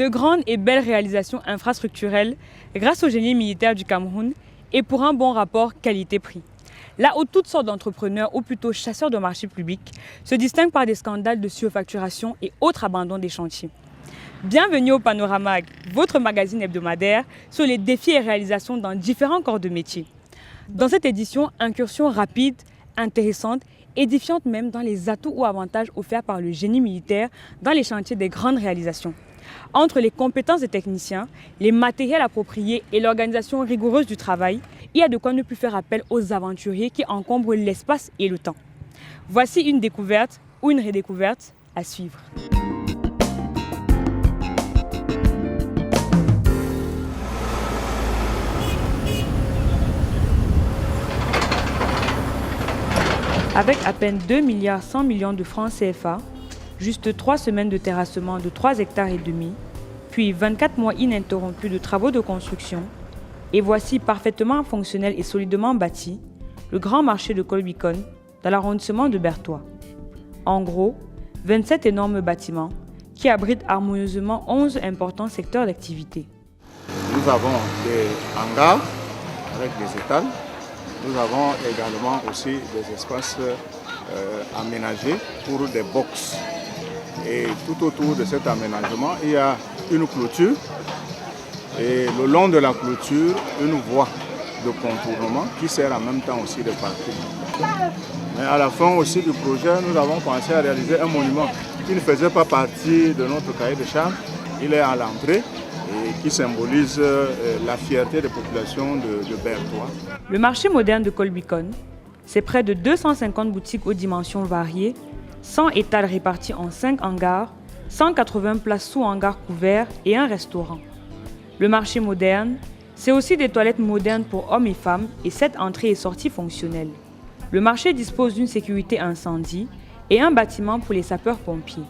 de grandes et belles réalisations infrastructurelles grâce au génie militaire du Cameroun et pour un bon rapport qualité-prix. Là où toutes sortes d'entrepreneurs, ou plutôt chasseurs de marchés publics, se distinguent par des scandales de surfacturation et autres abandons des chantiers. Bienvenue au Panorama, votre magazine hebdomadaire sur les défis et réalisations dans différents corps de métier. Dans cette édition, incursion rapide, intéressante, édifiante même dans les atouts ou avantages offerts par le génie militaire dans les chantiers des grandes réalisations. Entre les compétences des techniciens, les matériels appropriés et l'organisation rigoureuse du travail, il y a de quoi ne plus faire appel aux aventuriers qui encombrent l'espace et le temps. Voici une découverte ou une redécouverte à suivre. Avec à peine 2,1 milliards de francs CFA, juste 3 semaines de terrassement de 3,5 hectares, puis 24 mois ininterrompus de travaux de construction, et voici parfaitement fonctionnel et solidement bâti, le grand marché de Colbicon, dans l'arrondissement de Berthois. En gros, 27 énormes bâtiments qui abritent harmonieusement 11 importants secteurs d'activité. Nous avons des hangars avec des étals. Nous avons également aussi des espaces aménagés pour des box. Et tout autour de cet aménagement, il y a une clôture. Et le long de la clôture, une voie de contournement qui sert en même temps aussi de parking. Mais à la fin aussi du projet, nous avons pensé à réaliser un monument qui ne faisait pas partie de notre cahier de charges. Il est à l'entrée et qui symbolise la fierté des populations de Berthois. Le marché moderne de Colbicon, c'est près de 250 boutiques aux dimensions variées, 100 étals répartis en 5 hangars, 180 places sous hangars couverts et un restaurant. Le marché moderne, c'est aussi des toilettes modernes pour hommes et femmes et 7 entrées et sorties fonctionnelles. Le marché dispose d'une sécurité incendie et un bâtiment pour les sapeurs-pompiers.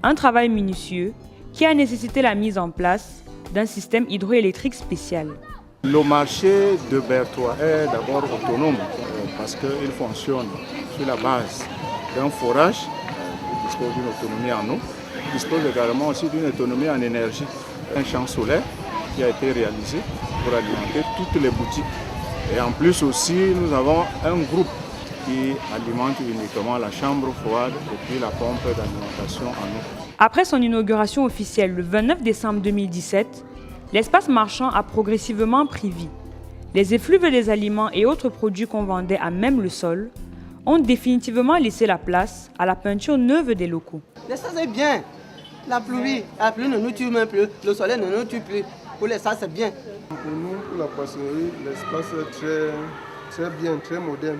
Un travail minutieux qui a nécessité la mise en place d'un système hydroélectrique spécial. Le marché de Berthois est d'abord autonome parce qu'il fonctionne sur la base d'un forage qui dispose d'une autonomie en eau, qui dispose également aussi d'une autonomie en énergie. Un champ solaire qui a été réalisé pour alimenter toutes les boutiques. Et en plus aussi, nous avons un groupe qui alimente uniquement la chambre froide et puis la pompe d'alimentation en eau. Après son inauguration officielle le 29 décembre 2017, l'espace marchand a progressivement pris vie. Les effluves des aliments et autres produits qu'on vendait à même le sol ont définitivement laissé la place à la peinture neuve des locaux. L'espace est bien. La pluie ne nous tue même plus, le soleil ne nous tue plus. Pour l'espace, c'est bien. Pour nous, pour la poissonnerie, l'espace est très bien, très moderne.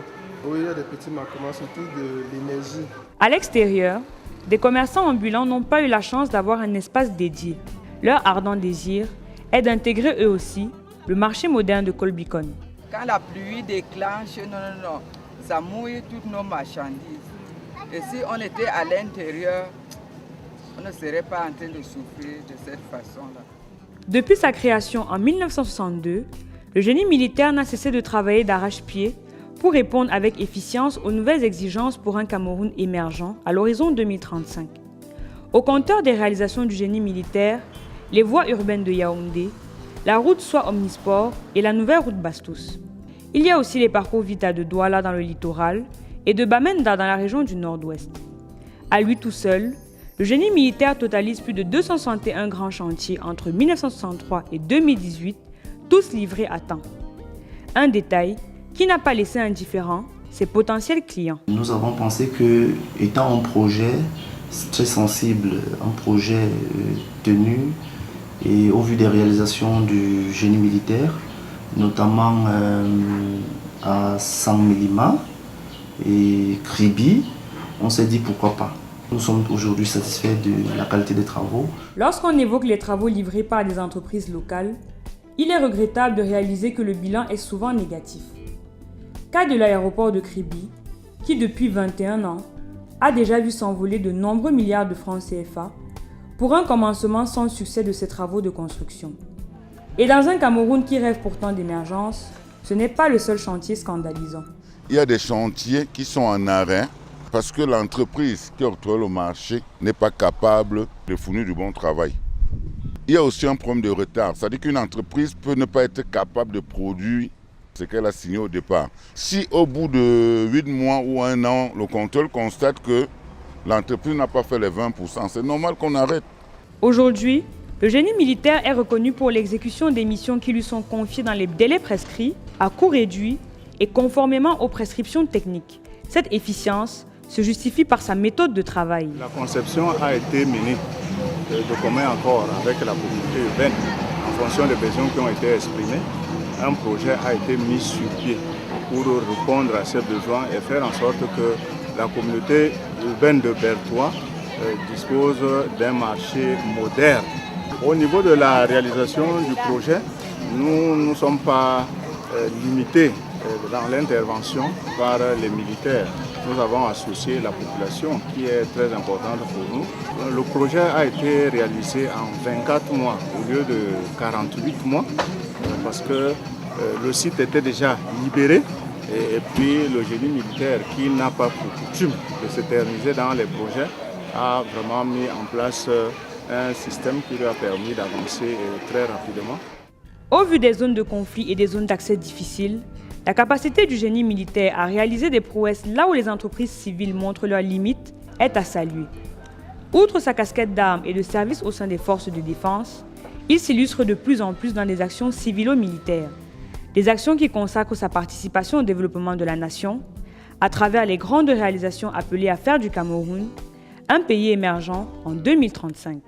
Oui, il y a des petits manquements, surtout de l'énergie. À l'extérieur, des commerçants ambulants n'ont pas eu la chance d'avoir un espace dédié. Leur ardent désir est d'intégrer eux aussi le marché moderne de Colbicon. Quand la pluie déclenche, non, ça mouille toutes nos marchandises. Et si on était à l'intérieur, on ne serait pas en train de souffrir de cette façon-là. Depuis sa création en 1962, le génie militaire n'a cessé de travailler d'arrache-pied pour répondre avec efficience aux nouvelles exigences pour un Cameroun émergent à l'horizon 2035. Au compteur des réalisations du génie militaire, les voies urbaines de Yaoundé, la route Soie Omnisport et la nouvelle route Bastos. Il y a aussi les parcours Vita de Douala dans le littoral et de Bamenda dans la région du Nord-Ouest. À lui tout seul, le génie militaire totalise plus de 261 grands chantiers entre 1963 et 2018, tous livrés à temps. Un détail qui n'a pas laissé indifférent ses potentiels clients. Nous avons pensé que, étant un projet très sensible, un projet tenu, et au vu des réalisations du génie militaire, notamment à Sang-Mélima et Kribi, on s'est dit pourquoi pas. Nous sommes aujourd'hui satisfaits de la qualité des travaux. Lorsqu'on évoque les travaux livrés par des entreprises locales, il est regrettable de réaliser que le bilan est souvent négatif. Cas de l'aéroport de Kribi, qui depuis 21 ans a déjà vu s'envoler de nombreux milliards de francs CFA pour un commencement sans succès de ses travaux de construction. Et dans un Cameroun qui rêve pourtant d'émergence, ce n'est pas le seul chantier scandalisant. Il y a des chantiers qui sont en arrêt parce que l'entreprise qui octroie le marché n'est pas capable de fournir du bon travail. Il y a aussi un problème de retard. C'est-à-dire qu'une entreprise peut ne pas être capable de produire ce qu'elle a signé au départ. Si au bout de 8 mois ou 1 an, le contrôle constate que l'entreprise n'a pas fait les 20%, c'est normal qu'on arrête. Aujourd'hui, le génie militaire est reconnu pour l'exécution des missions qui lui sont confiées dans les délais prescrits, à coût réduit et conformément aux prescriptions techniques. Cette efficience se justifie par sa méthode de travail. La conception a été menée de commun accord avec la communauté urbaine en fonction des besoins qui ont été exprimés. Un projet a été mis sur pied pour répondre à ces besoins et faire en sorte que la communauté urbaine de Bertoua dispose d'un marché moderne. Au niveau de la réalisation du projet, nous ne sommes pas limités dans l'intervention par les militaires. Nous avons associé la population qui est très importante pour nous. Le projet a été réalisé en 24 mois au lieu de 48 mois parce que le site était déjà libéré et puis le génie militaire qui n'a pas pour coutume de s'éterniser dans les projets a vraiment mis en place un système qui lui a permis d'avancer très rapidement. Au vu des zones de conflit et des zones d'accès difficiles, la capacité du génie militaire à réaliser des prouesses là où les entreprises civiles montrent leurs limites est à saluer. Outre sa casquette d'armes et de service au sein des forces de défense, il s'illustre de plus en plus dans des actions civilo-militaires, des actions qui consacrent sa participation au développement de la nation à travers les grandes réalisations appelées à faire du Cameroun un pays émergent en 2035.